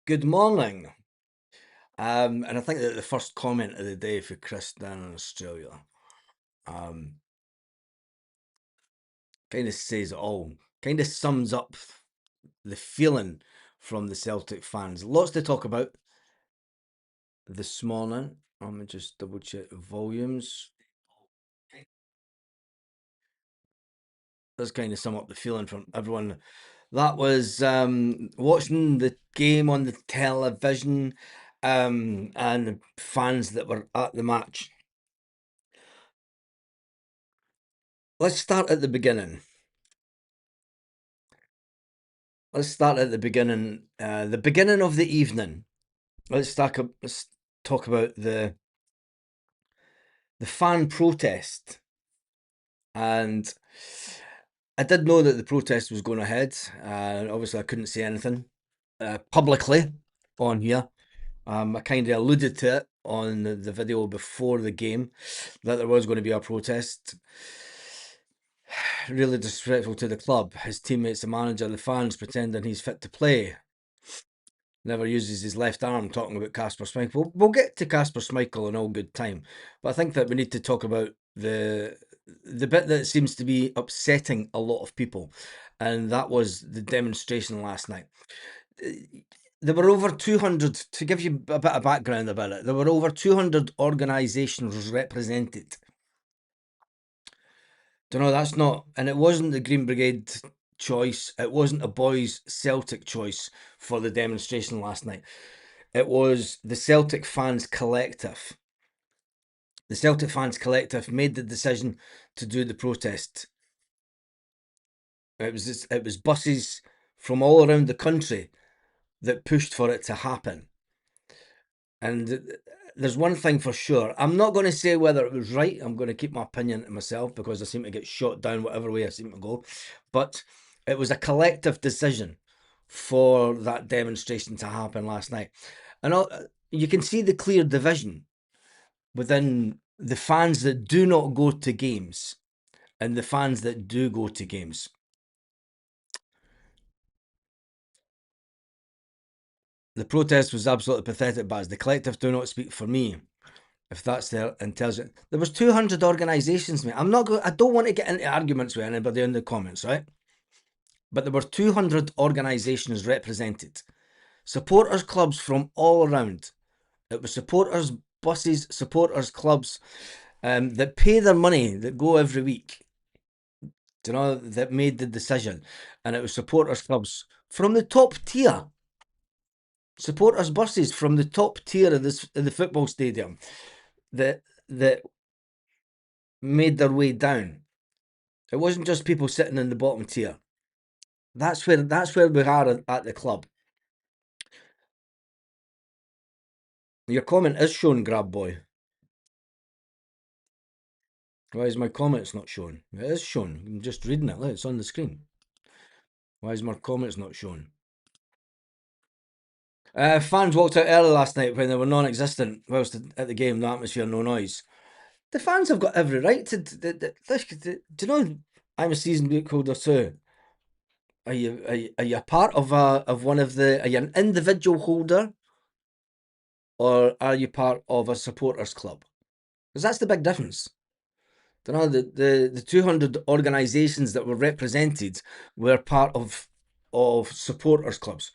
Good morning. And I think that the first comment of the day for Chris down in Australia um, kind of says it all, kind of sums up the feeling from the Celtic fans. Lots to talk about this morning. Let me just double check the volumes. Does kind of sum up the feeling from everyone that was watching the game on the television and the fans that were at the match. Let's start at the beginning. Let's start at the beginning of the evening. Let's talk about the fan protest. And I did know that the protest was going ahead. Obviously, I couldn't say anything publicly on here. I kind of alluded to it on the video before the game that there was going to be a protest. Really disrespectful to the club, his teammates, the manager, the fans pretending he's fit to play. Never uses his left arm, talking about Kasper Schmeichel. We'll get to Kasper Schmeichel in all good time. But I think that we need to talk about the bit that seems to be upsetting a lot of people, and that was the demonstration last night. There were over 200, to give you a bit of background about it, there were over 200 organisations represented. Do you know, that's not, and it wasn't the Green Brigade choice, it wasn't a boys Celtic choice for the demonstration last night. It was the Celtic Fans Collective. The Celtic Fans Collective made the decision to do the protest. It was buses from all around the country that pushed for it to happen. And there's one thing for sure. I'm not going to say whether it was right. I'm going to keep my opinion to myself because I seem to get shot down whatever way I seem to go. But it was a collective decision for that demonstration to happen last night. And you can see the clear division within the fans that do not go to games and the fans that do go to games. The protest was absolutely pathetic, Baz. The collective do not speak for me. If that's their intelligence, there was 200 organisations, mate. I don't want to get into arguments with anybody in the comments, right? But there were 200 organisations represented, supporters clubs from all around. It was supporters buses, supporters clubs that pay their money, that go every week. Do you know, that made the decision, and it was supporters clubs from the top tier. Supporters buses from the top tier of the football stadium that made their way down. It wasn't just people sitting in the bottom tier. That's where we are at the club. Your comment is shown, Grab Boy. Why is my comments not shown? It is shown. I'm just reading it. Look, it's on the screen. Why is my comments not shown? Fans walked out early last night when they were non-existent whilst at the game. No atmosphere, no noise. The fans have got every right to. Do you know? I'm a season book holder too. Are you a part of one of the? Are you an individual holder, or are you part of a supporters club? Because that's the big difference. You know, the 200 organisations that were represented were part of supporters clubs.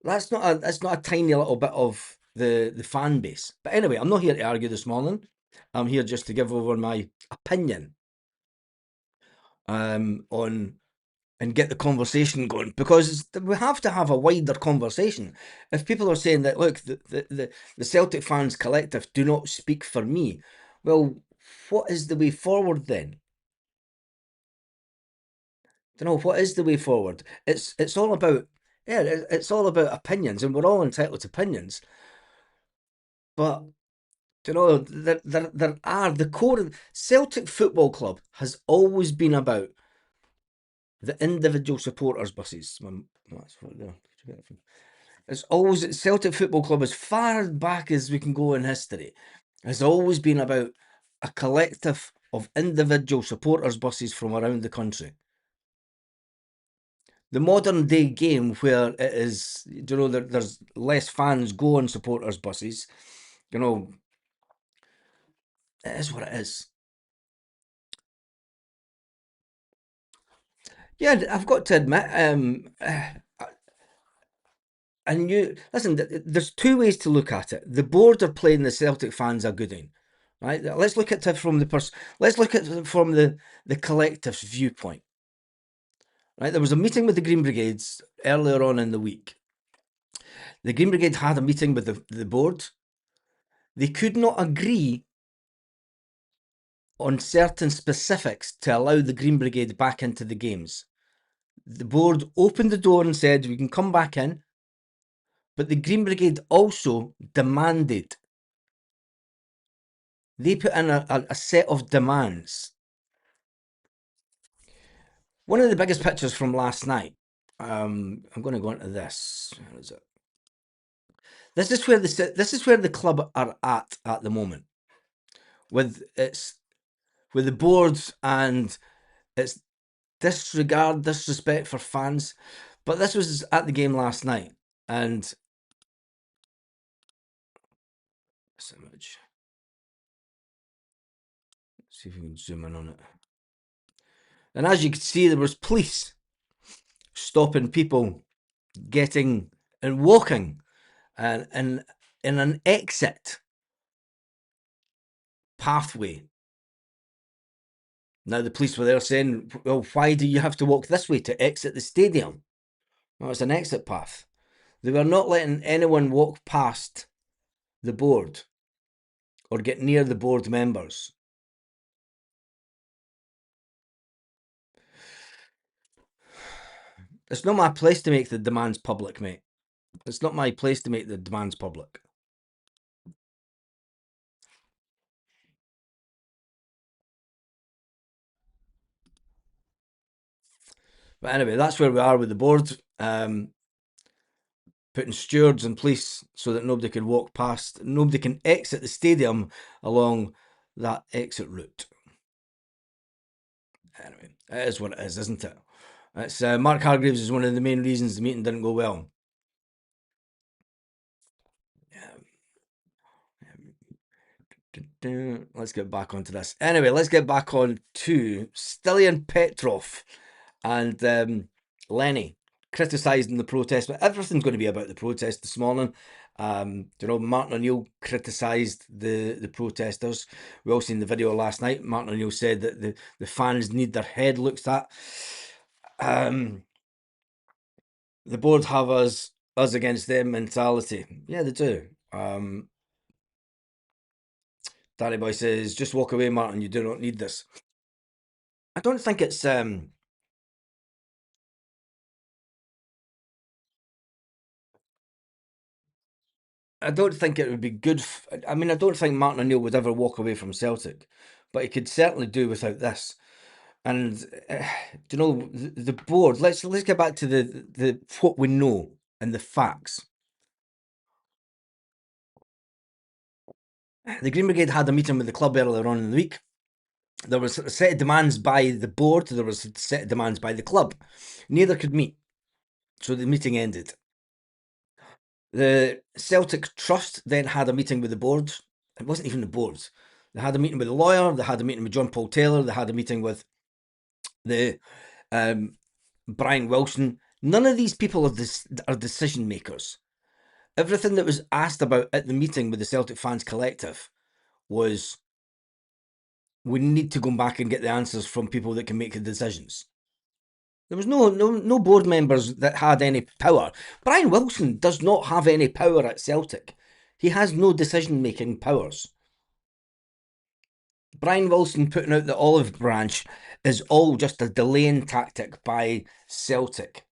That's not a tiny little bit of the fan base. But anyway, I'm not here to argue this morning. I'm here just to give over my opinion on and get the conversation going, because we have to have a wider conversation. If people are saying that, look, the Celtic Fans Collective do not speak for me, well, what is the way forward then? You know, what is the way forward? It's all about, yeah, it's all about opinions, and we're all entitled to opinions. But you know, there are the core. Celtic Football Club has always been about the individual supporters buses. That's what they're. It's always Celtic Football Club, as far back as we can go in history, has always been about a collective of individual supporters buses from around the country. the modern day game where it is, there's less fans go on supporters' buses. It is what it is. Yeah, I've got to admit, and you listen. There's two ways to look at it. The board are playing the Celtic fans a gooding, right? Let's look at it from Let's look at it from the collective's viewpoint. Right, there was a meeting with the Green Brigades earlier on in the week. The Green Brigade had a meeting with the board. They could not agree on certain specifics to allow the Green Brigade back into the games. The board opened the door and said, we can come back in, but the Green Brigade also demanded. They put in a set of demands. One of the biggest pictures from last night, I'm going to go into this. Where is it? This is where the club are at the moment, with the boards and its disrespect for fans. But this was at the game last night, and this image. Let's see if we can zoom in on it. And as you can see, there was police stopping people getting and walking and in an exit pathway. Now the police were there saying, well, why do you have to walk this way to exit the stadium? Well, it's an exit path. They were not letting anyone walk past the board or get near the board members. It's not my place to make the demands public, mate. It's not my place to make the demands public. But anyway, that's where we are with the board. Putting stewards and police so that nobody can walk past, nobody can exit the stadium along that exit route. Anyway, it is what it is, isn't it? It's Mark Hargreaves is one of the main reasons the meeting didn't go well. Let's get back onto this. Anyway, let's get back on to Stilian Petrov and Lenny criticising the protest, but everything's going to be about the protest this morning. Martin O'Neill criticised the protesters. We all seen the video last night. Martin O'Neill said that the fans need their head looked at. The board have us against them mentality. Yeah, they do. Danny Boy says, just walk away, Martin. You do not need this. I don't think it's I don't think it would be good. I mean, I don't think Martin O'Neill would ever walk away from Celtic, but he could certainly do without this. And the board. Let's get back to the what we know and the facts. The Green Brigade had a meeting with the club earlier on in the week. There was a set of demands by the board. There was a set of demands by the club. Neither could meet, so the meeting ended. The Celtic Trust then had a meeting with the board. It wasn't even the board. They had a meeting with the lawyer. They had a meeting with John Paul Taylor. They had a meeting with the Brian Wilson. None of these people are decision makers. Everything that was asked about at the meeting with the Celtic Fans Collective was, we need to go back and get the answers from people that can make the decisions. There was no board members that had any power. Brian Wilson does not have any power at Celtic. He has no decision-making powers. Brian Wilson putting out the olive branch is all just a delaying tactic by Celtic.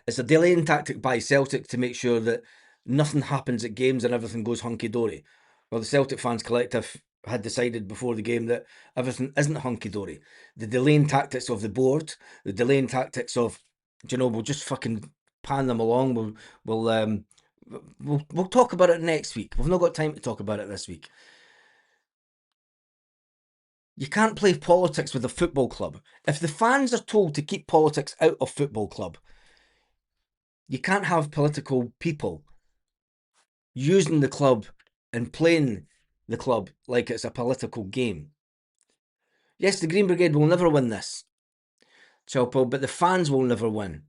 It's a delaying tactic by Celtic to make sure that nothing happens at games and everything goes hunky-dory. Well, the Celtic Fans Collective had decided before the game that everything isn't hunky-dory. The delaying tactics of the board, the delaying tactics of, we'll just fucking pan them along. We'll talk about it next week. We've not got time to talk about it this week. You can't play politics with a football club. If the fans are told to keep politics out of football club, you can't have political people using the club and playing the club like it's a political game. Yes, the Green Brigade will never win this, Chalpo, but the fans will never win.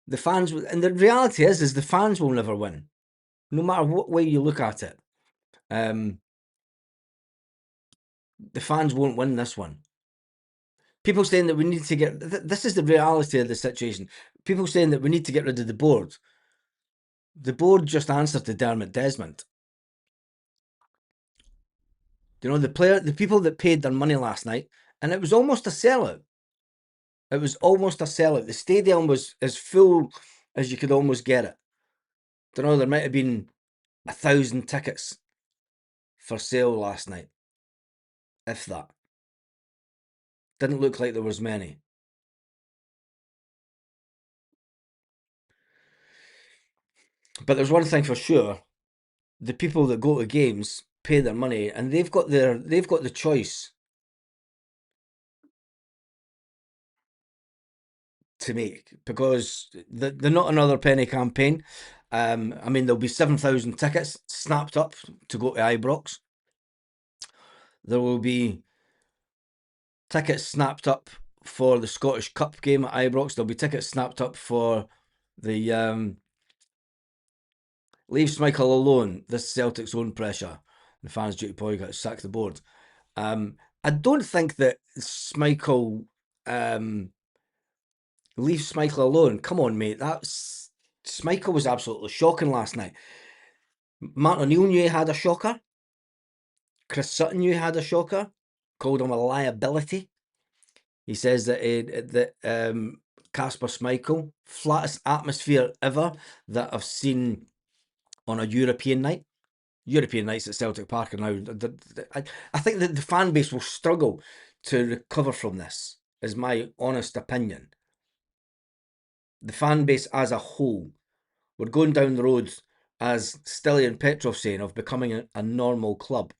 The fans, and the reality is the fans will never win, no matter what way you look at it. The fans won't win this one. People saying that we need to get, this is the reality of the situation. People saying that we need to get rid of the board. The board just answered to Dermot Desmond. You know, the people that paid their money last night, and it was almost a sellout. It was almost a sellout. The stadium was as full as you could almost get it. You know, there might have been 1,000 tickets for sale last night, if that. Didn't look like there was many. But there's one thing for sure: the people that go to games pay their money, and they've got the choice to make, because they're not another penny campaign. I mean, there'll be 7,000 tickets snapped up to go to Ibrox. There will be tickets snapped up for the Scottish Cup game at Ibrox. There'll be tickets snapped up for the leave Schmeichel alone. This Celtic's own pressure. The fans due to boycott sack the board. I don't think that Schmeichel leave Schmeichel alone. Come on, mate. That's Schmeichel was absolutely shocking last night. Martin O'Neill knew he had a shocker. Chris Sutton knew he had a shocker. Called him a liability. He says that Kasper Schmeichel, flattest atmosphere ever that I've seen on a European night. European nights at Celtic Park are now. I think that the fan base will struggle to recover from this, is my honest opinion. The fan base as a whole, we're going down the road, as Stilly and Petrov saying, of becoming a normal club.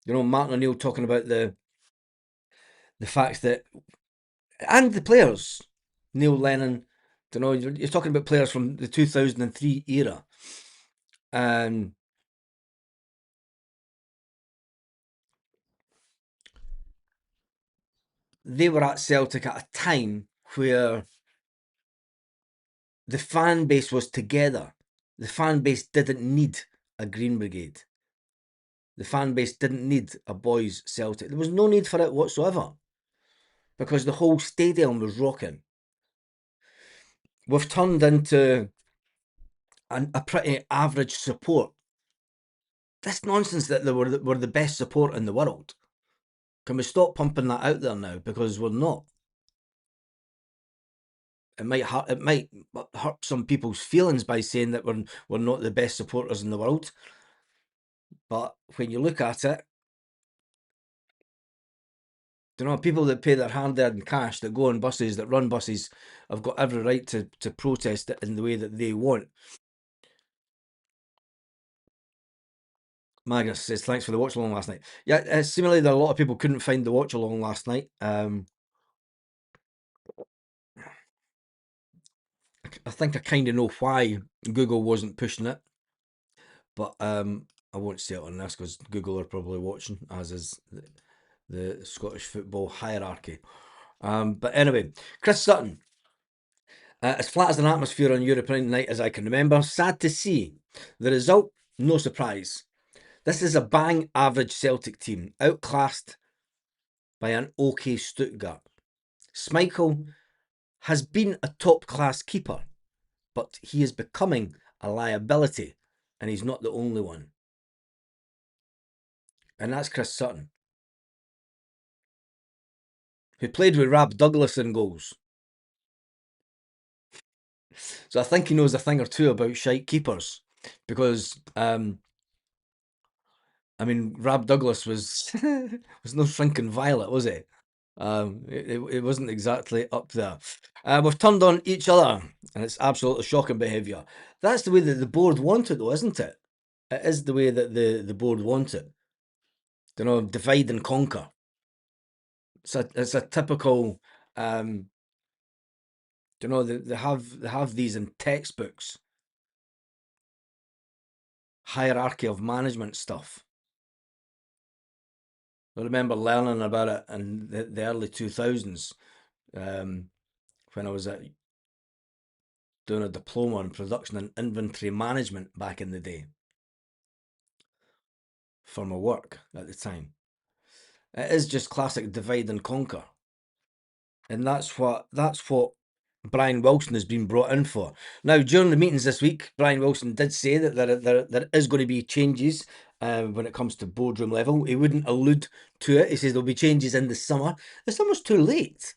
You know, Martin O'Neill talking about the fact that, and the players, Neil Lennon, you know, you're talking about players from the 2003 era, and they were at Celtic at a time where the fan base was together. The fan base didn't need a Green Brigade. The fan base didn't need a boys Celtic. There was no need for it whatsoever, because the whole stadium was rocking. We've turned into a pretty average support. This nonsense that they were the best support in the world. Can we stop pumping that out there now? Because we're not. It might hurt some people's feelings by saying that we're not the best supporters in the world. But when you look at it, you know, people that pay their hard-earned cash, that go on buses, that run buses, have got every right to protest it in the way that they want. Magnus says, thanks for the watch along last night. Yeah, seemingly there a lot of people couldn't find the watch along last night. I think I kind of know why Google wasn't pushing it, but I won't say it on this because Google are probably watching, as is the Scottish football hierarchy. But anyway, Chris Sutton, as flat as an atmosphere on European night as I can remember. Sad to see. The result, no surprise. This is a bang average Celtic team, outclassed by an OK Stuttgart. Schmeichel has been a top class keeper, but he is becoming a liability, and he's not the only one. And that's Chris Sutton, who played with Rab Douglas in goals. So I think he knows a thing or two about shite keepers, because I mean, Rab Douglas was was no shrinking violet, was he? It wasn't exactly up there. We've turned on each other, and it's absolutely shocking behaviour. That's the way that the board wanted, though, isn't it? It is the way that the board want it. You know, divide and conquer. It's a typical. You know, they have these in textbooks. Hierarchy of management stuff. I remember learning about it in the early 2000s when I was doing a diploma in production and inventory management back in the day for my work at the time. It is just classic divide and conquer. And that's what Brian Wilson has been brought in for. Now, during the meetings this week, Brian Wilson did say that there is going to be changes when it comes to boardroom level. He wouldn't allude to it. He says there'll be changes in the summer. The summer's too late.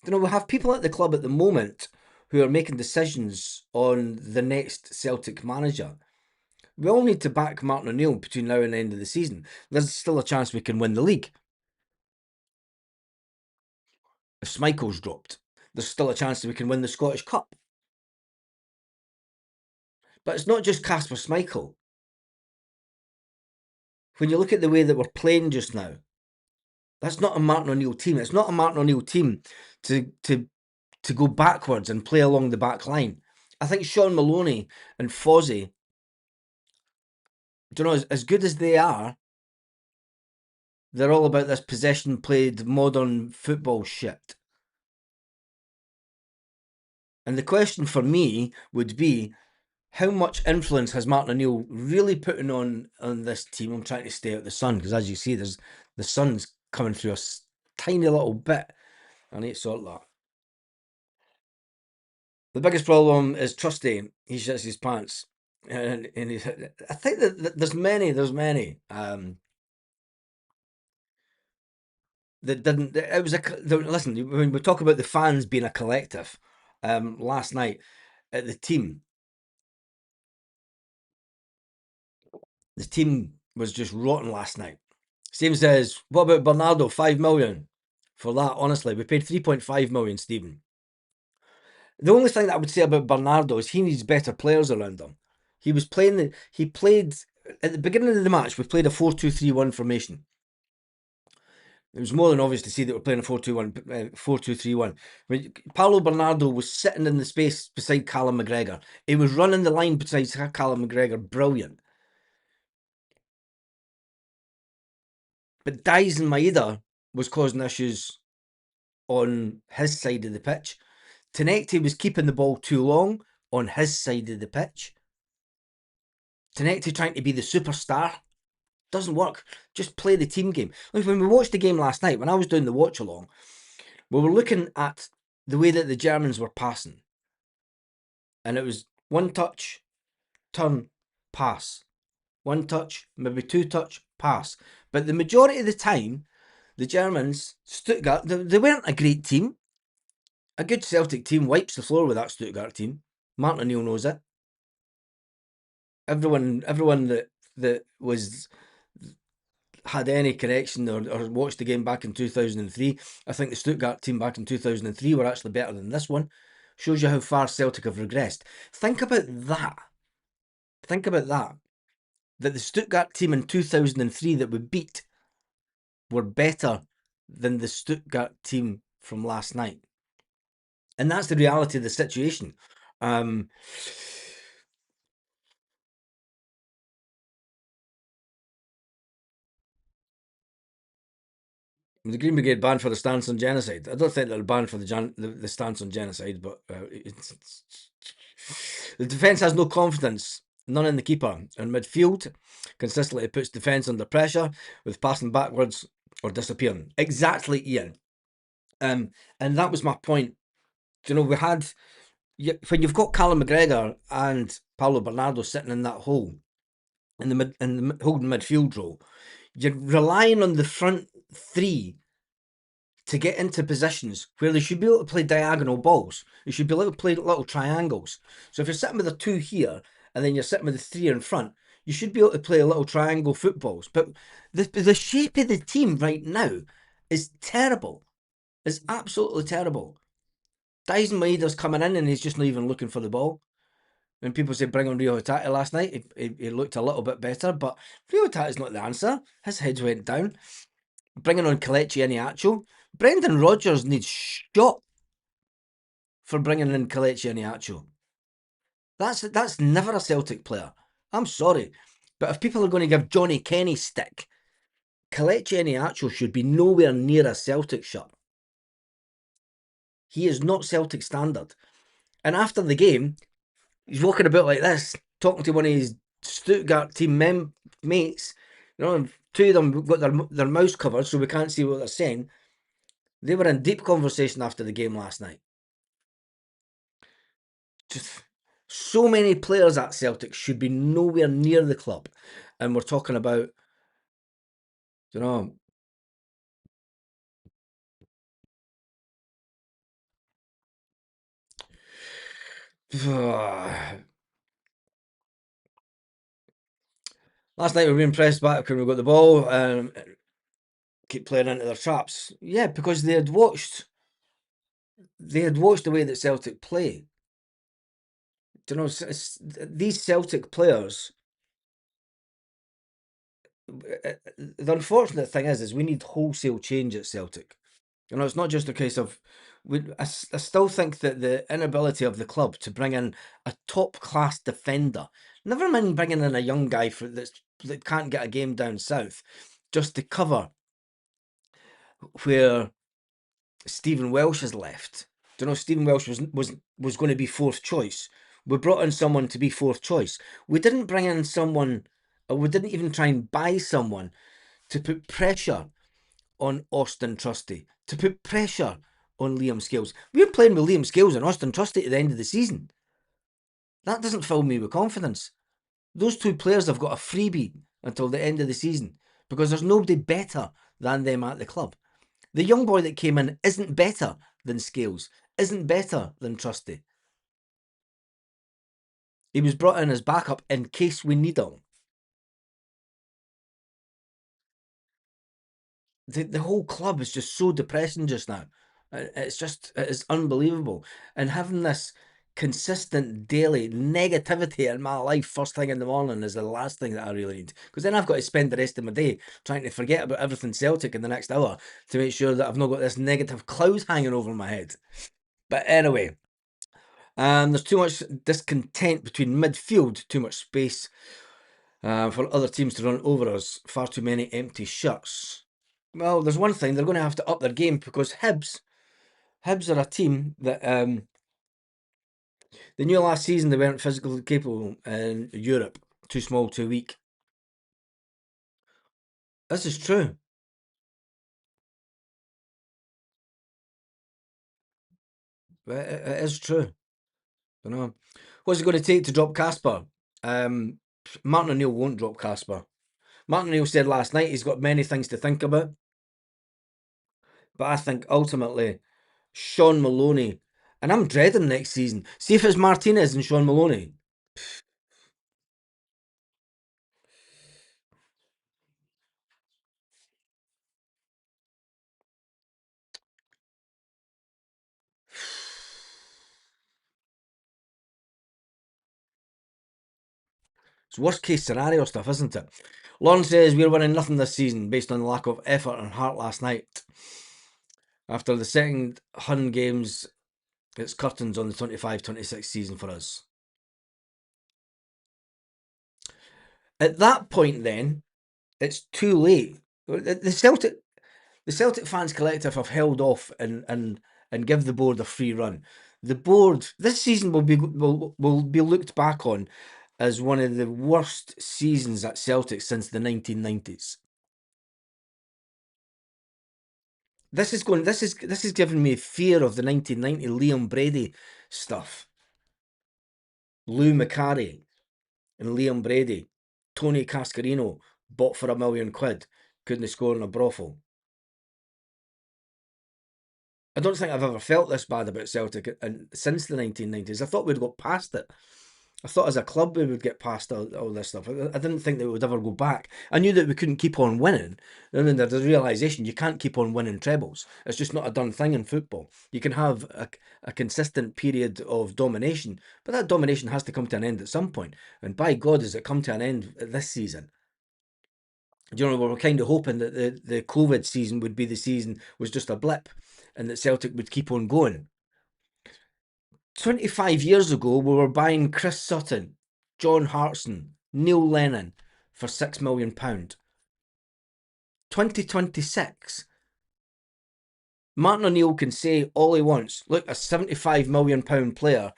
You know, we have people at the club at the moment who are making decisions on the next Celtic manager. We all need to back Martin O'Neill between now and the end of the season. There's still a chance we can win the league. If Schmeichel's dropped, there's still a chance that we can win the Scottish Cup. But it's not just Kasper Schmeichel. When you look at the way that we're playing just now, that's not a Martin O'Neill team. It's not a Martin O'Neill team to go backwards and play along the back line. I think Sean Maloney and Fozzie, do you know, as good as they are, they're all about this possession played modern football shit. And the question for me would be, how much influence has Martin O'Neill really putting on this team? I'm trying to stay out the sun because, as you see, the sun's coming through a tiny little bit. I need to sort that. The biggest problem is Trusty. He shits his pants, and I think that there's many that didn't. It was listen. When we talk about the fans being a collective, last night at the team was just rotten last night. Stephen says, "What about Bernardo? 5 million for that." Honestly, we paid 3.5 million, Stephen. The only thing that I would say about Bernardo is he needs better players around him. He played at the beginning of the match. We played a 4-2-3-1 formation. It was more than obvious to see that we're playing a 4-2-3-1. When Paulo Bernardo was sitting in the space beside Callum McGregor. He was running the line beside Callum McGregor. Brilliant. But Daizen Maeda was causing issues on his side of the pitch. Tenecti was keeping the ball too long on his side of the pitch. Tenecti trying to be the superstar. Doesn't work. Just play the team game. Like when we watched the game last night, when I was doing the watch along, we were looking at the way that the Germans were passing. And it was one touch, turn, pass. One touch, maybe two touch, pass. But the majority of the time, the Germans, Stuttgart, they weren't a great team. A good Celtic team wipes the floor with that Stuttgart team. Martin O'Neill knows it. Everyone that was had any connection or watched the game back in 2003, I think the Stuttgart team back in 2003 were actually better than this one. Shows you how far Celtic have regressed. Think about that. That the Stuttgart team in 2003 that we beat were better than the Stuttgart team from last night. And that's the reality of the situation. The Green Brigade banned for the stance on genocide. I don't think they're banned for the stance on genocide, but the defence has no confidence, none in the keeper. In midfield, consistently puts defence under pressure with passing backwards or disappearing. Exactly, Ian. And that was my point. You know, we had when you've got Callum McGregor and Paulo Bernardo sitting in that hole in the holding midfield role, you're relying on the front three to get into positions where they should be able to play diagonal balls. They should be able to play little triangles. So if you're sitting with a two here and then you're sitting with the three in front, you should be able to play little triangle footballs. But the shape of the team right now is terrible. It's absolutely terrible. Daizen Maeda's coming in and he's just not even looking for the ball. When people say bring on Rio Hatate last night, he looked a little bit better, but Rio Hatate's not the answer. His head went down. Bringing on Kelechi Iheanacho. Brendan Rodgers needs shot for bringing in Kelechi Iheanacho. That's never a Celtic player. I'm sorry. But if people are going to give Johnny Kenny stick, Kelechi Iheanacho should be nowhere near a Celtic shirt. He is not Celtic standard. And after the game, he's walking about like this, talking to one of his Stuttgart team mates. You know, two of them got their mouths covered, so we can't see what they're saying. They were in deep conversation after the game last night. Just so many players at Celtic should be nowhere near the club. And we're talking about, you know, last night we were being pressed back when we got the ball and keep playing into their traps. Yeah, because they had watched the way that Celtic play. You know, these Celtic players. The unfortunate thing is we need wholesale change at Celtic. You know, it's not just a case of. I still think that the inability of the club to bring in a top class defender, never mind bringing in a young guy that can't get a game down south, just to cover where Stephen Welsh has left. Do you know Stephen Welsh was going to be fourth choice? We brought in someone to be fourth choice. We didn't bring in someone, or we didn't even try and buy someone to put pressure on Austin Trusty, to put pressure on Liam Scales. We're playing with Liam Scales and Austin Trusty at the end of the season. That doesn't fill me with confidence. Those two players have got a freebie until the end of the season because there's nobody better than them at the club. The young boy that came in isn't better than Scales, isn't better than Trusty. He was brought in as backup in case we need him. The whole club is just so depressing just now. It is unbelievable. And having this consistent daily negativity in my life first thing in the morning is the last thing that I really need. Because then I've got to spend the rest of my day trying to forget about everything Celtic in the next hour to make sure that I've not got this negative cloud hanging over my head. But anyway, there's too much discontent between midfield, too much space for other teams to run over us, far too many empty shirts. Well, there's one thing, they're going to have to up their game because Hibs are a team that they knew last season they weren't physically capable in Europe. Too small, too weak. This is true. It is true. You know, what's it going to take to drop Casper? Martin O'Neill won't drop Casper. Martin O'Neill said last night he's got many things to think about, but I think ultimately Sean Maloney, and I'm dreading next season. See if it's Martinez and Sean Maloney. It's worst case scenario stuff, isn't it? Lauren says we're winning nothing this season based on the lack of effort and heart last night. After the second 100 games, it's curtains on the 25-26 season for us. At that point, then, it's too late. The Celtic fans collective have held off and give the board a free run. The board this season will be looked back on as one of the worst seasons at Celtic since the 1990s. This is giving me fear of the 1990 Liam Brady stuff. Lou Macari and Liam Brady, Tony Cascarino bought for £1 million, couldn't score in a brothel. I don't think I've ever felt this bad about Celtic since the 1990s. I thought we'd got past it. I thought as a club we would get past all this stuff. I didn't think that we would ever go back. I knew that we couldn't keep on winning. And then there's the realisation you can't keep on winning trebles. It's just not a done thing in football. You can have a consistent period of domination, but that domination has to come to an end at some point. And by God, has it come to an end this season? You know, we were kind of hoping that the COVID season would be the season was just a blip and that Celtic would keep on going. 25 years ago, we were buying Chris Sutton, John Hartson, Neil Lennon for £6 million. 2026, Martin O'Neill can say all he wants. Look, a £75 million player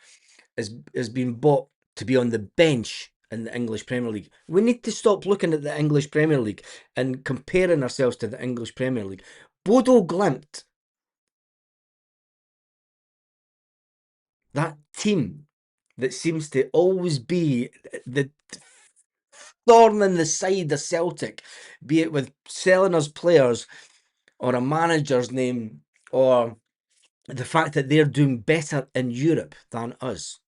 has been bought to be on the bench in the English Premier League. We need to stop looking at the English Premier League and comparing ourselves to the English Premier League. Bodo Glimt, that team that seems to always be the thorn in the side of Celtic, be it with selling us players or a manager's name or the fact that they're doing better in Europe than us.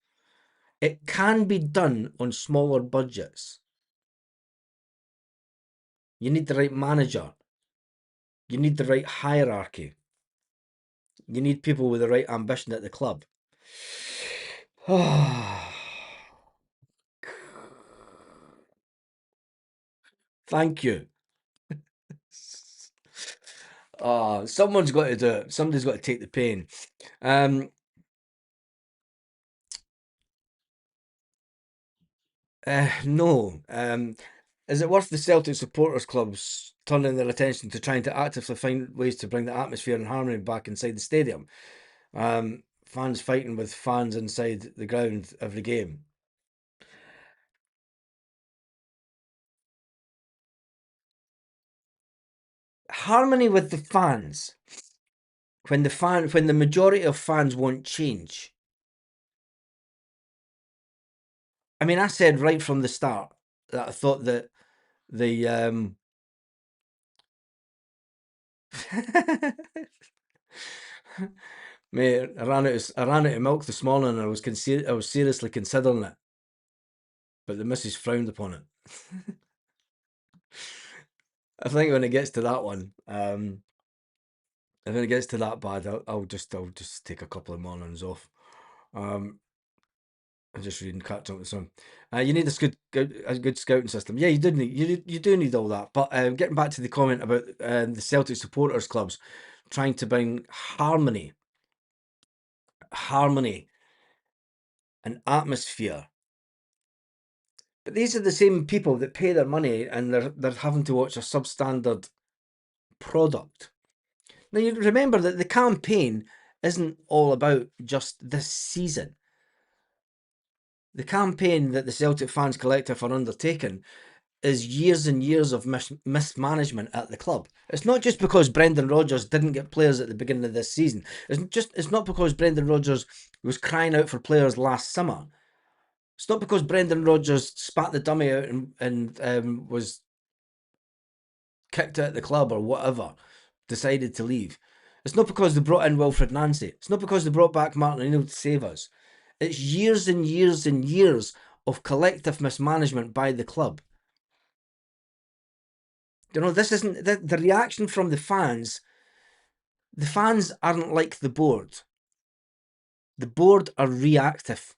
It can be done on smaller budgets. You need the right manager. You need the right hierarchy. You need people with the right ambition at the club. Thank you. Someone's got to do it. Somebody's got to take the pain. No. Is it worth the Celtic supporters clubs turning their attention to trying to actively find ways to bring the atmosphere and harmony back inside the stadium? Fans fighting with fans inside the ground every game. Harmony with the fans. When the majority of fans won't change. I mean, I said right from the start that I thought that the mate, I ran out of milk this morning and I was seriously considering it. But the missus frowned upon it. I think when it gets to that one, if it gets to that bad, I'll just take a couple of mornings off. I'm just reading catch up with some. You need a good scouting system. Yeah, you do need all that. But getting back to the comment about the Celtic supporters clubs trying to bring harmony and atmosphere. But these are the same people that pay their money and they're having to watch a substandard product. Now you remember that the campaign isn't all about just this season. The campaign that the Celtic Fans Collective are undertaking is years and years of mismanagement at the club. It's not just because Brendan Rodgers didn't get players at the beginning of this season. It's not because Brendan Rodgers was crying out for players last summer. It's not because Brendan Rodgers spat the dummy out and was kicked out of the club or whatever, decided to leave. It's not because they brought in Wilfred Nancy. It's not because they brought back Martin O'Neill to save us. It's years and years and years of collective mismanagement by the club. You know, this isn't the reaction from the fans. The fans aren't like the board. The board are reactive.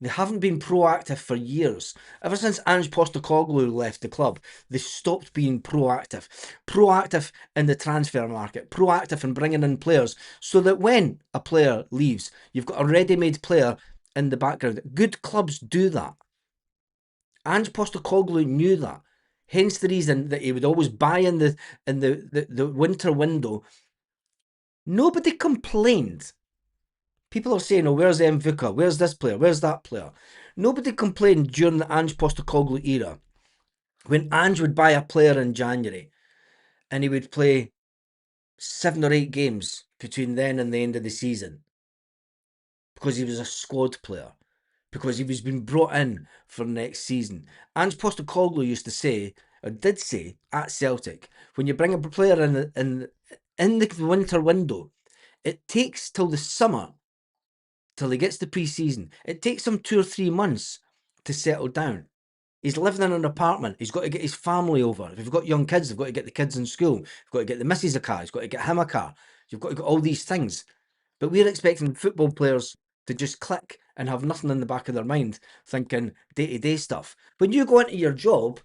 They haven't been proactive for years. Ever since Ange Postecoglou left the club, they stopped being proactive. Proactive in the transfer market. Proactive in bringing in players so that when a player leaves, you've got a ready-made player in the background. Good clubs do that. Ange Postecoglou knew that. Hence the reason that he would always buy in the winter window. Nobody complained. People are saying, oh, where's Mvuka? Where's this player? Where's that player? Nobody complained during the Ange Postecoglou era when Ange would buy a player in January and he would play 7 or 8 games between then and the end of the season because he was a squad player, because he was being brought in for next season. Ange Postecoglou used to say, or did say, at Celtic, when you bring a player in the winter window, it takes till the summer till he gets the pre-season. It takes him 2 or 3 months to settle down. He's living in an apartment. He's got to get his family over. If you've got young kids, they've got to get the kids in school. You've got to get the missus a car. He's got to get him a car. You've got to get all these things. But we're expecting football players to just click and have nothing in the back of their mind thinking day-to-day stuff. When you go into your job,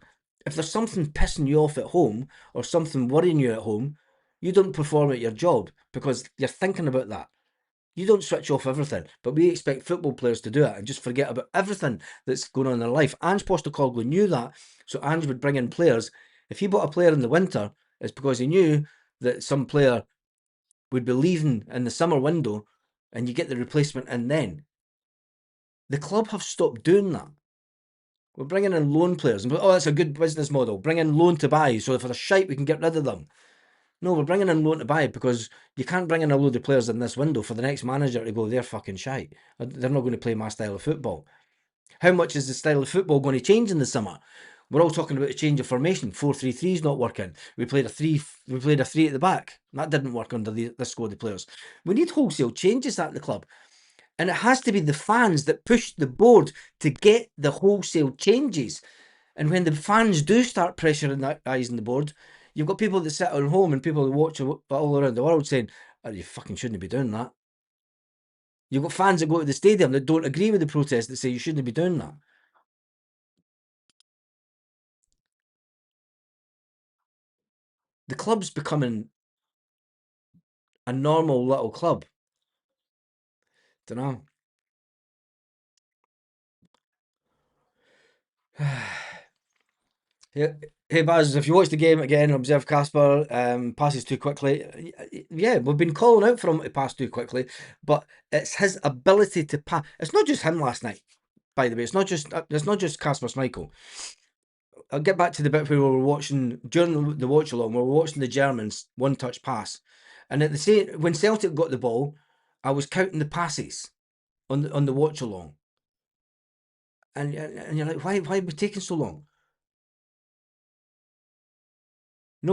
if there's something pissing you off at home or something worrying you at home, you don't perform at your job because you're thinking about that. You don't switch off everything, but we expect football players to do it and just forget about everything that's going on in their life. Ange Postecoglou knew that, so Ange would bring in players. If he bought a player in the winter, it's because he knew that some player would be leaving in the summer window and you get the replacement in then. The club have stopped doing that. We're bringing in loan players. And that's a good business model. Bring in loan to buy, so if they're shite, we can get rid of them. No, we're bringing in loan to buy because you can't bring in a load of players in this window for the next manager to go, they're fucking shite. They're not going to play my style of football. How much is the style of football going to change in the summer? We're all talking about a change of formation. 4-3-3 is not working. We played a three at the back. That didn't work under this squad of players. We need wholesale changes at the club. And it has to be the fans that push the board to get the wholesale changes. And when the fans do start pressurising the board, you've got people that sit at home and people that watch all around the world saying, oh, you fucking shouldn't be doing that. You've got fans that go to the stadium that don't agree with the protest that say you shouldn't be doing that. The club's becoming a normal little club. Don't know. Yeah. Hey Baz, if you watch the game again, observe Casper passes too quickly. Yeah, we've been calling out for him to pass too quickly, but it's his ability to pass. It's not just him last night, by the way. It's not just Casper Schmeichel. I'll get back to the bit where we were watching during the watch along. We were watching the Germans one touch pass, and at the same when Celtic got the ball, I was counting the passes on the watch along, and you're like, why are we taking so long?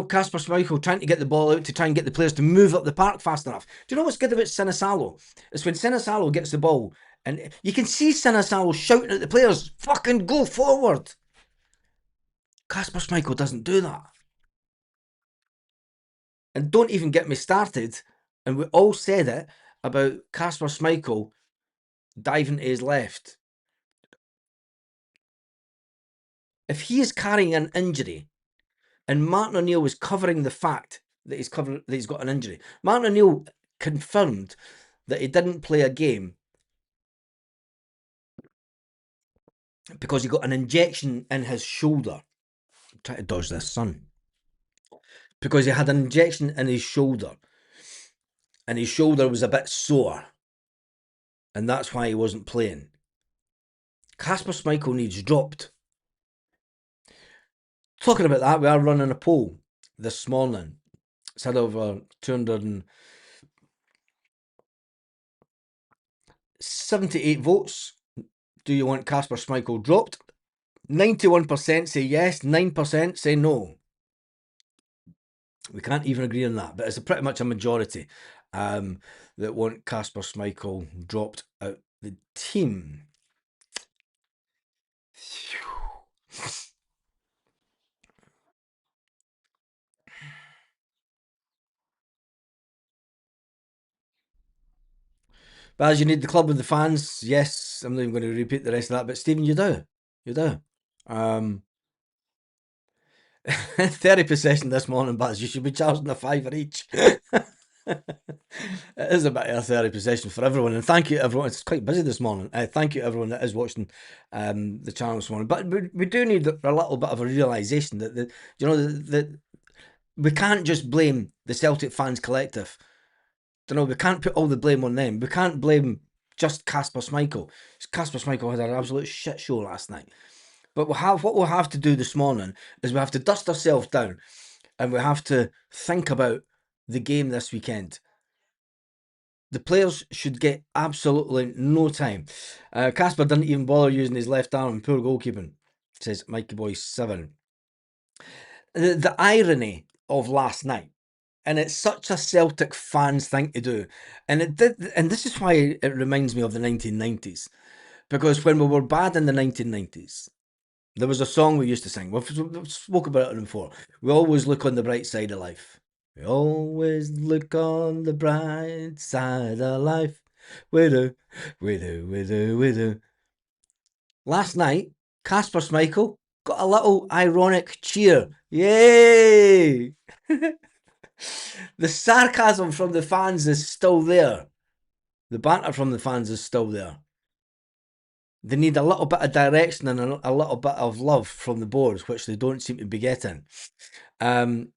Casper Schmeichel trying to get the ball out to try and get the players to move up the park fast enough. Do you know what's good about Sinisalo? It's when Sinisalo gets the ball and you can see Sinisalo shouting at the players, fucking go forward. Casper Schmeichel doesn't do that. And don't even get me started, and we all said it, about Casper Schmeichel diving to his left. If he is carrying an injury, and Martin O'Neill was covering the fact that he's got an injury. Martin O'Neill confirmed that he didn't play a game because he got an injection in his shoulder. I'm trying to dodge this, son. Because he had an injection in his shoulder. And his shoulder was a bit sore. And that's why he wasn't playing. Casper Schmeichel needs dropped. Talking about that, we are running a poll this morning. It's had over 278 votes. Do you want Casper Schmeichel dropped? 91% say yes, 9% say no. We can't even agree on that, but it's pretty much a majority that want Casper Schmeichel dropped out the team. But as you need the club with the fans, yes, I'm not even going to repeat the rest of that, but Stephen, you do. 30 possession this morning, Baz. You should be charging a fiver each. It is a bit of a 30 possession for everyone, and thank you everyone. It's quite busy this morning. Thank you everyone that is watching the channel this morning. But we do need a little bit of a realisation that we can't just blame the Celtic fans collective. We can't put all the blame on them. We can't blame just Casper Schmeichel. Casper Schmeichel had an absolute shit show last night. But what we'll have to do this morning is we have to dust ourselves down and we have to think about the game this weekend. The players should get absolutely no time. Casper didn't even bother using his left arm. Poor goalkeeping, says Mikey Boy 7. The irony of last night and it's such a Celtic fans thing to do. And it did, and this is why it reminds me of the 1990s. Because when we were bad in the 1990s, there was a song we used to sing. We've spoke about it before. We always look on the bright side of life. We always look on the bright side of life. We do, we do, we do, we do. Last night, Casper Schmeichel got a little ironic cheer. Yay! The sarcasm from the fans is still there. The banter from the fans is still there. They need a little bit of direction and a little bit of love from the board, which they don't seem to be getting. The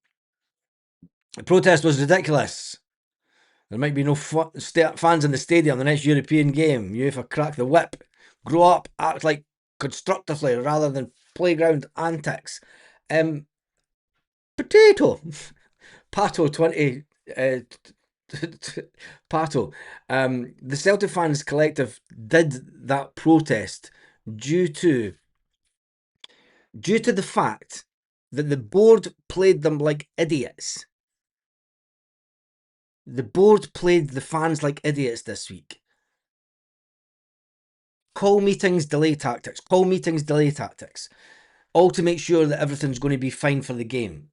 protest was ridiculous. There might be no fans in the stadium the next European game. UEFA crack the whip. Grow up, act like constructively rather than playground antics. Potato. Pato 20. Pato. The Celtic Fans Collective did that protest due to the fact that the board played them like idiots. The board played the fans like idiots this week. Call meetings, delay tactics. Call meetings, delay tactics. All to make sure that everything's going to be fine for the game.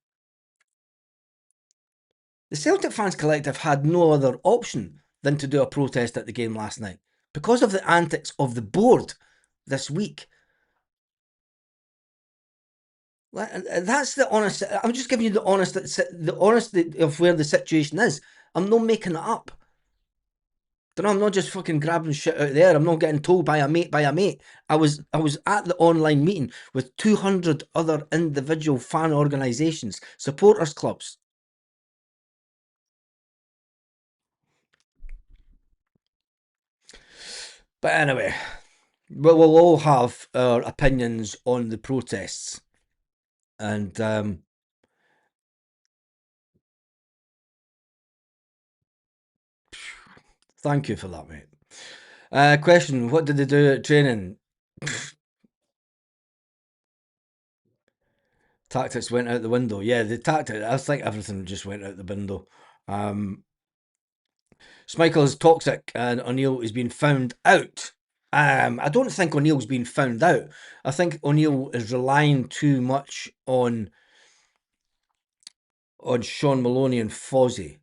The Celtic Fans Collective had no other option than to do a protest at the game last night because of the antics of the board this week. That's the honest. I'm just giving you the honesty of where the situation is. I'm not making it up. I'm not just fucking grabbing shit out there. I'm not getting told by a mate. I was at the online meeting with 200 other individual fan organisations, supporters clubs. But anyway, we'll all have our opinions on the protests. And thank you for that, mate. Question: what did they do at training? Tactics went out the window. Yeah, the tactics. I think everything just went out the window. Schmeichel is toxic, and O'Neill is being found out. I don't think O'Neill's been found out. I think O'Neill is relying too much on Sean Maloney and Fozzie.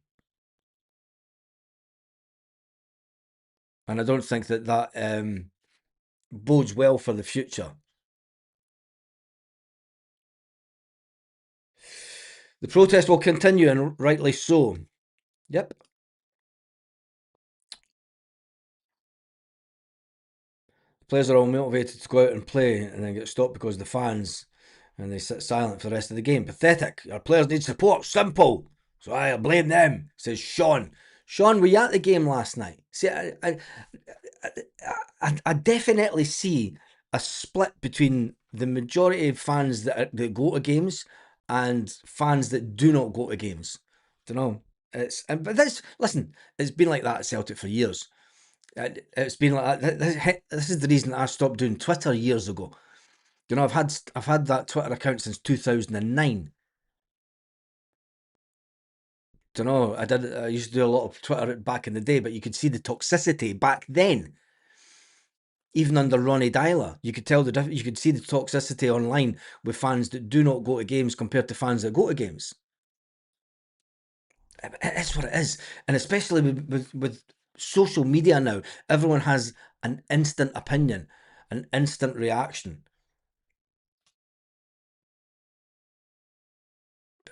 And I don't think that bodes well for the future. The protest will continue, and rightly so. Yep. Players are all motivated to go out and play and then get stopped because the fans, and they sit silent for the rest of the game. Pathetic. Our players need support. Simple. So I blame them, says Sean. Sean, were you at the game last night? See, I definitely see a split between the majority of fans that go to games and fans that do not go to games. Don't know. But listen. It's been like that at Celtic for years. It's been like that. This is the reason I stopped doing Twitter years ago. I've had that Twitter account since 2009. I used to do a lot of Twitter back in the day, but you could see the toxicity back then. Even under Ronnie Dyler, you could tell you could see the toxicity online with fans that do not go to games compared to fans that go to games. It is what it is, and especially with social media now, everyone has an instant opinion, an instant reaction.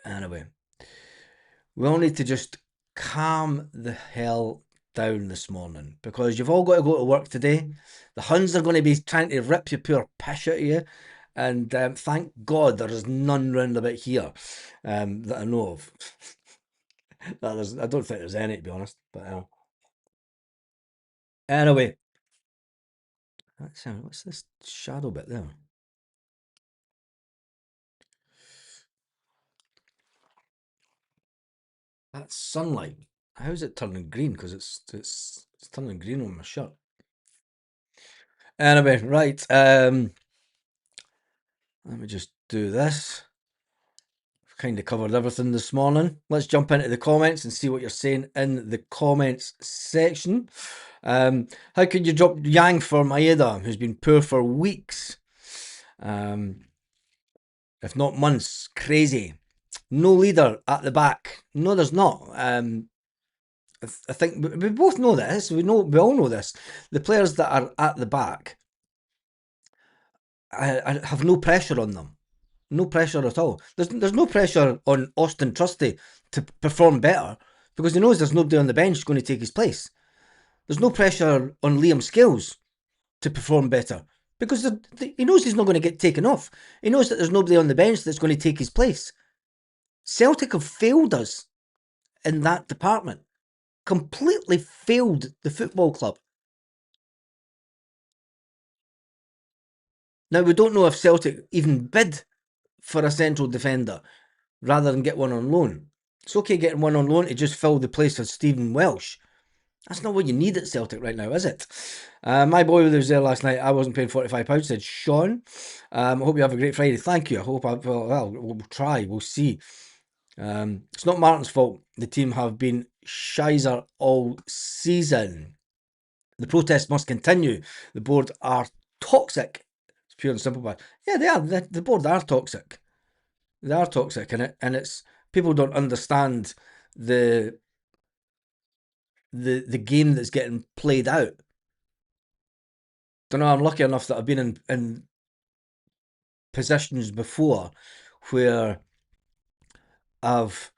Anyway, we all need to just calm the hell down this morning because you've all got to go to work today. The Huns are going to be trying to rip your pure pish out of you. And thank God there is none round about here that I know of. I don't think there's any, to be honest. But anyway, what's this shadow bit there? That's sunlight. How's it turning green? Because it's turning green on my shirt. Anyway, right. Let me just do this. kind of covered everything this morning. Let's jump into the comments and see what you're saying in the comments section. How could you drop Yang for Maeda, who's been poor for weeks? If not months. Crazy. No leader at the back. No, there's not. I think we both know this. We all know this. The players that are at the back, I have no pressure on them. No pressure at all. There's no pressure on Austin Trusty to perform better because he knows there's nobody on the bench going to take his place. There's no pressure on Liam Scales to perform better because he knows he's not going to get taken off. He knows that there's nobody on the bench that's going to take his place. Celtic have failed us in that department. Completely failed the football club. Now, we don't know if Celtic even bid for a central defender rather than get one on loan. It's okay getting one on loan to just fill the place of Stephen Welsh. That's not what you need at Celtic right now, is it? My boy who was there last night, I wasn't paying £45, said Sean. I hope you have a great Friday. Thank you. I hope we'll try. We'll see. It's not Martin's fault. The team have been shizer all season. The protests must continue. The board are toxic. It's pure and simple, but yeah, they are. The board are toxic. They are toxic, and it's people don't understand the game that's getting played out. Don't know. I'm lucky enough that I've been in positions before where I've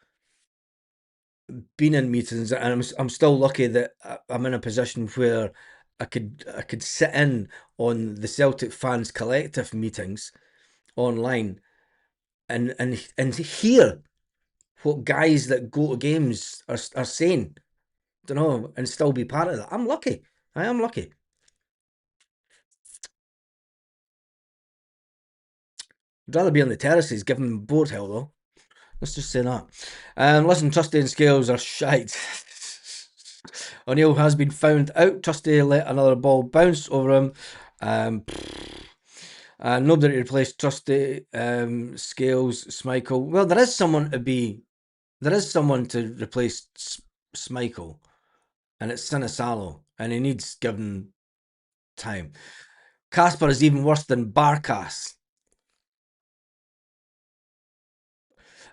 been in meetings, and I'm still lucky that I'm in a position where I could sit in on the Celtic fans collective meetings online and hear what guys that go to games are saying, don't know, and still be part of that. I'm lucky. I am lucky. I'd rather be on the terraces, giving them board hell though. Let's just say that. Listen, Trusty and Scales are shite. O'Neill has been found out. Trusty let another ball bounce over him. Nobody to replace Trusty, Scales, Schmeichel. Well, there is someone to replace Schmeichel, and it's Sinisalo, and he needs given time. Casper is even worse than Barkas.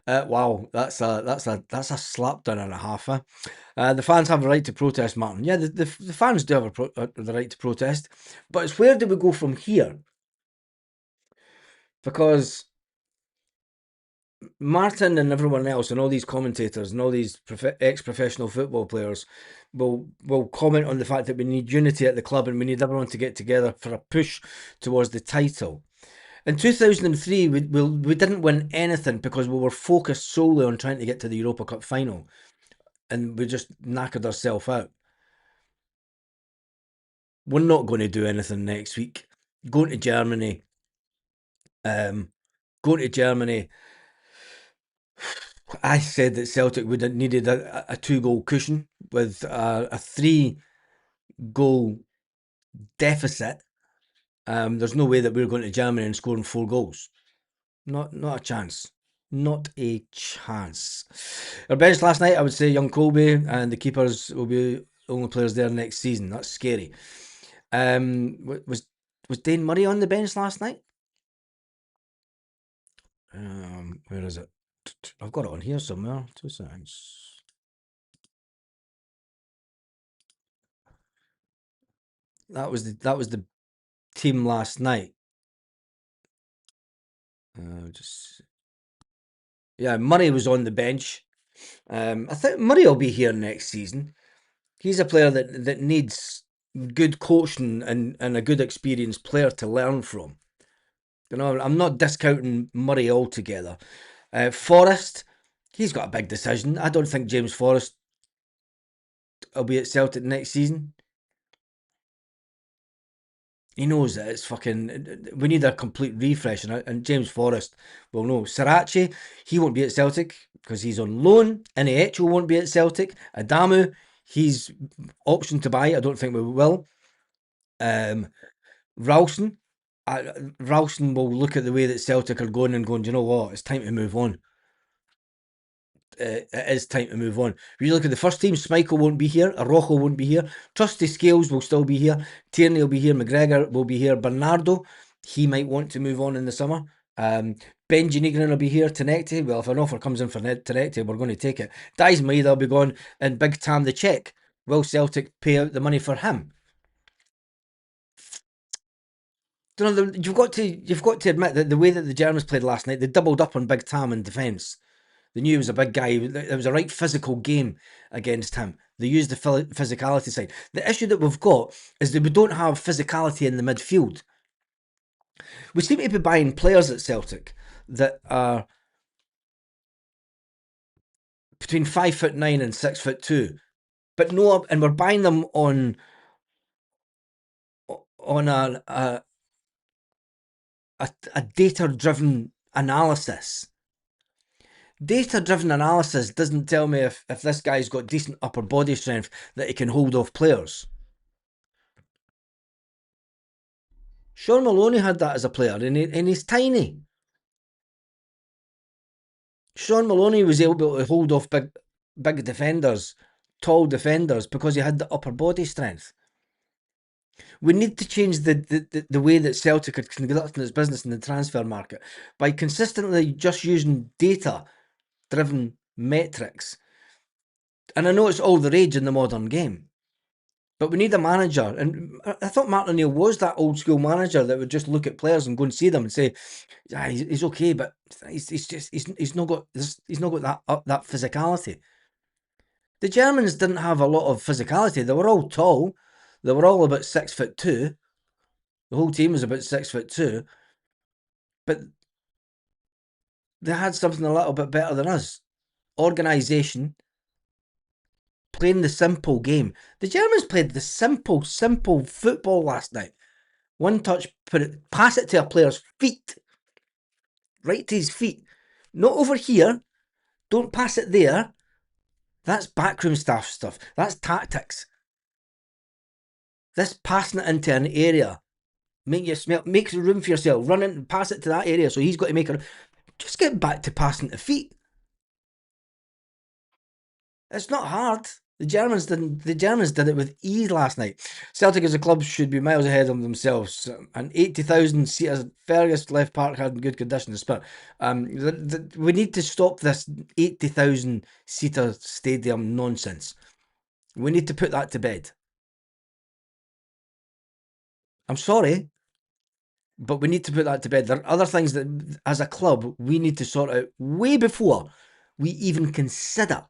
Wow, that's a slap down and a half. The fans have a right to protest, Martin. Yeah, the fans do have the right to protest, but it's where do we go from here? Because Martin and everyone else and all these commentators and all these ex-professional football players will comment on the fact that we need unity at the club and we need everyone to get together for a push towards the title. In 2003, we didn't win anything because we were focused solely on trying to get to the Europa Cup final, and we just knackered ourselves out. We're not going to do anything next week. Going to Germany. I said that Celtic would have needed a 2-goal cushion with a 3-goal deficit. There's no way that we're going to Germany and scoring 4 goals. Not a chance. Not a chance. Our bench last night, I would say young Colby, and the keepers will be the only players there next season. That's scary. Was Dane Murray on the bench last night? Where is it? I've got it on here somewhere. 2 seconds. That was the team last night. Murray was on the bench. I think Murray will be here next season. He's a player that needs good coaching and a good experienced player to learn from. You know, I'm not discounting Murray altogether. Forrest, he's got a big decision. I don't think James Forrest will be at Celtic next season. He knows that it's fucking. We need a complete refresh, and James Forrest will know. Sriracha, he won't be at Celtic because he's on loan. Iniecho won't be at Celtic. Adamu, he's option to buy. I don't think we will. Ralston, Ralston will look at the way that Celtic are going and going, do you know what? It's time to move on. it is time to move on. When you look at the first team, Schmeichel won't be here, Araujo won't be here, Trusty Scales will still be here, Tierney will be here, McGregor will be here, Bernardo, he might want to move on in the summer. Benji Negrin will be here, Tenecti, well, if an offer comes in for Tenecti, we're going to take it. Dies Maida will be gone, and Big Tam the Czech. Will Celtic pay out the money for him? You've got to admit that the way that the Germans played last night, they doubled up on Big Tam in defence. They knew he was a big guy. It was a right physical game against him. They used the physicality side. The issue that we've got is that we don't have physicality in the midfield. We seem to be buying players at Celtic that are between 5'9" and 6'2", but no, and we're buying them on a data-driven analysis. Data-driven analysis doesn't tell me if this guy's got decent upper body strength that he can hold off players. Sean Maloney had that as a player, and he's tiny. Sean Maloney was able to hold off big defenders, tall defenders, because he had the upper body strength. We need to change the way that Celtic are conducting its business in the transfer market by consistently just using data-driven metrics. And I know it's all the rage in the modern game, but we need a manager. And I thought Martin O'Neill was that old school manager that would just look at players and go and see them and say, "Yeah, he's okay, but he's not got that physicality." The Germans didn't have a lot of physicality. They were all tall. They were all about 6'2". The whole team was about 6'2", but they had something a little bit better than us: organisation, playing the simple game. The Germans played the simple football last night. One touch, pass it to a player's feet, right to his feet, not over here. Don't pass it there. That's backroom staff stuff. That's tactics. This passing it into an area, make room for yourself. Run it and pass it to that area. So he's got to make it. Just get back to passing to feet. It's not hard. The Germans did it with ease last night. Celtic as a club should be miles ahead of themselves. An 80,000 seater, Fergus left Park had in good condition. But we need to stop this 80,000 seater stadium nonsense. We need to put that to bed. I'm sorry, but we need to put that to bed. There are other things that, as a club, we need to sort out way before we even consider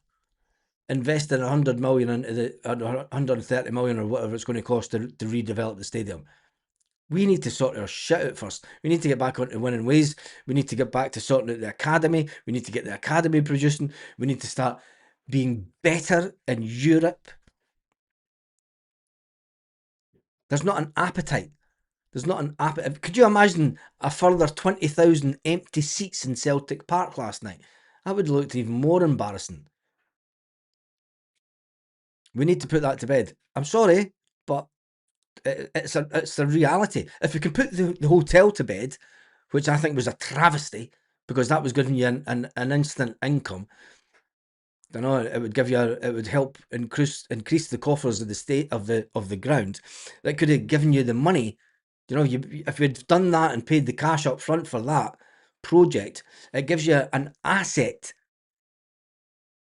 investing 100 million into the 130 million or whatever it's going to cost to redevelop the stadium. We need to sort our shit out first. We need to get back onto winning ways. We need to get back to sorting out the academy. We need to get the academy producing. We need to start being better in Europe. There's not an appetite. Could you imagine a further 20,000 empty seats in Celtic Park last night? That would look even more embarrassing. We need to put that to bed. I'm sorry, but it's a reality. If we can put the hotel to bed, which I think was a travesty, because that was giving you an instant income. I know it would help increase the coffers of the state of the ground. That could have given you the money. If you'd done that and paid the cash up front for that project, it gives you an asset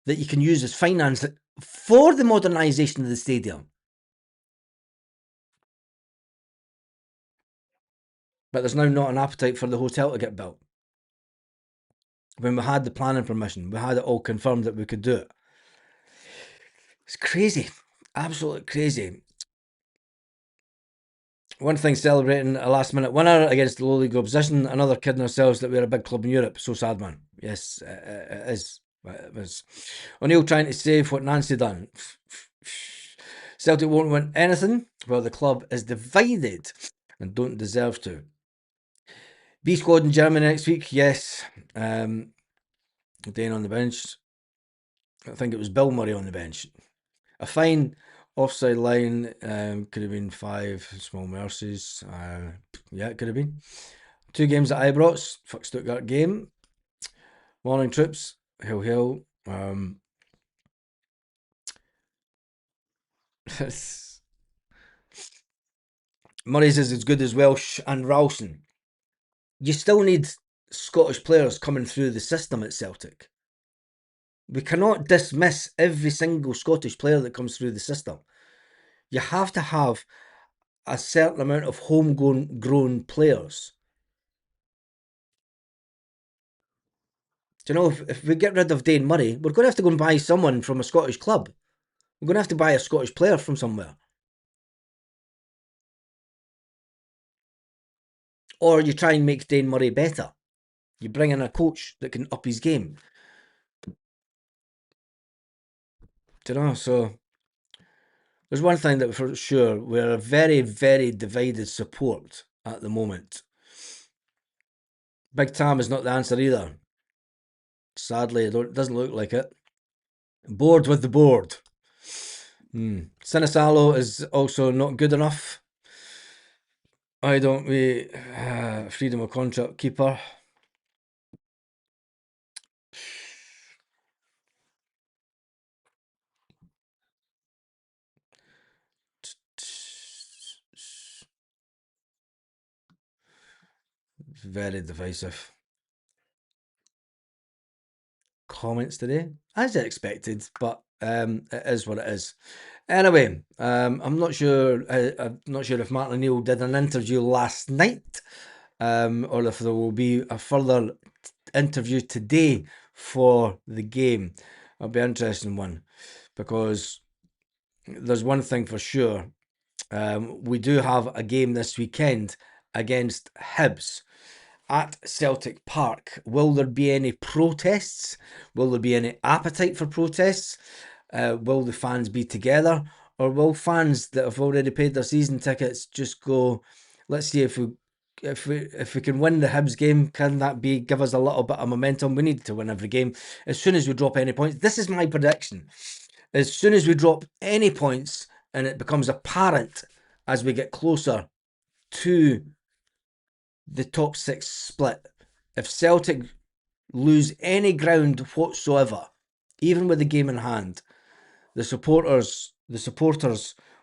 that you can use as finance for the modernisation of the stadium. But there's now not an appetite for the hotel to get built. When we had the planning permission, we had it all confirmed that we could do it. It's crazy. Absolutely crazy. One thing, celebrating a last-minute winner against the low league opposition. Another kidding ourselves that we're a big club in Europe. So sad, man. Yes, it is. It was. O'Neill trying to save what Nancy done. Celtic won't win anything while the club is divided and don't deserve to. B squad in Germany next week. Yes. Dane on the bench. I think it was Bill Murray on the bench. A fine offside line, could have been 5 small mercies. Yeah, it could have been. 2 games at Ibrox. Fuck Stuttgart game. Morning troops. Hill. Um, Murray's is as good as Welsh and Ralston. You still need Scottish players coming through the system at Celtic. We cannot dismiss every single Scottish player that comes through the system. You have to have a certain amount of homegrown players. Do you know, if we get rid of Dane Murray, we're going to have to go and buy someone from a Scottish club. We're going to have to buy a Scottish player from somewhere. Or you try and make Dane Murray better. You bring in a coach that can up his game. Do you know? So there's one thing that for sure, we're a very, very divided support at the moment. Big Tam is not the answer either. Sadly, it doesn't look like it. Bored with the board. Sinisalo is also not good enough. Why don't we freedom of contract keeper? Very divisive. Comments today, as expected, but it is what it is. Anyway, I'm not sure. I'm not sure if Martin O'Neill did an interview last night, or if there will be a further interview today for the game. It'll be an interesting one, because there's one thing for sure. We do have a game this weekend against Hibs at Celtic Park. Will there be any protests? Will there be any appetite for protests? Will the fans be together? Or will fans that have already paid their season tickets just go, let's see if we can win the Hibs game, can that give us a little bit of momentum? We need to win every game. As soon as we drop any points, this is my prediction. As soon as we drop any points and it becomes apparent as we get closer to the top six split, if Celtic lose any ground whatsoever, even with the game in hand, the supporters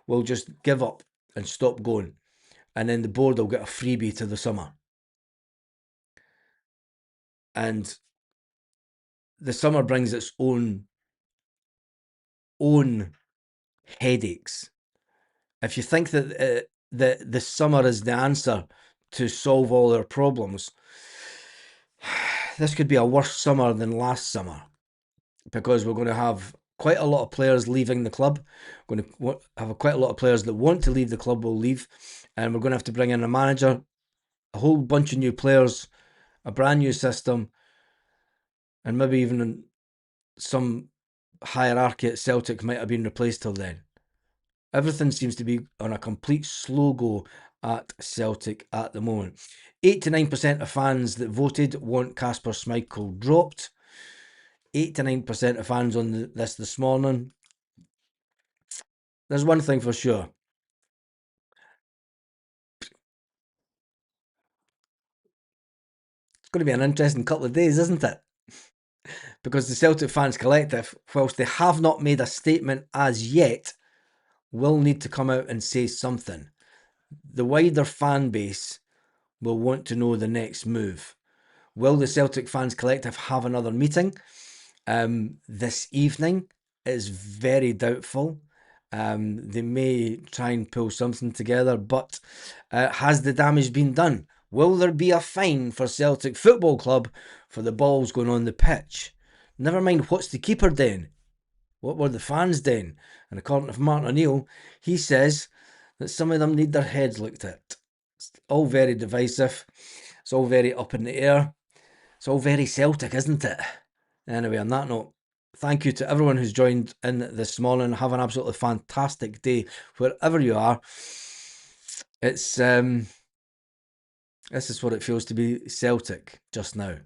will just give up and stop going, and then the board will get a freebie to the summer. And the summer brings its own headaches. If you think that the summer is the answer to solve all our problems, this could be a worse summer than last summer, because we're going to have quite a lot of players leaving the club. We're going to have quite a lot of players that want to leave the club will leave, and we're going to have to bring in a manager, a whole bunch of new players, a brand new system, and maybe even some hierarchy at Celtic might have been replaced till then. Everything seems to be on a complete slow go at Celtic at the moment. 8 to 9% of fans that voted want Kasper Schmeichel dropped. 8 to 9% of fans on this morning. There's one thing for sure. It's going to be an interesting couple of days, isn't it? Because the Celtic Fans Collective, whilst they have not made a statement as yet, will need to come out and say something. The wider fan base will want to know the next move. Will the Celtic Fans Collective have another meeting this evening? Is very doubtful. They may try and pull something together, but has the damage been done? Will there be a fine for Celtic Football Club for the balls going on the pitch? Never mind what's the keeper doing. What were the fans doing? And according to Martin O'Neill, he says that some of them need their heads looked at. It's all very divisive. It's all very up in the air. It's all very Celtic, isn't it? Anyway, on that note, thank you to everyone who's joined in this morning. Have an absolutely fantastic day wherever you are. It's this is what it feels to be Celtic just now.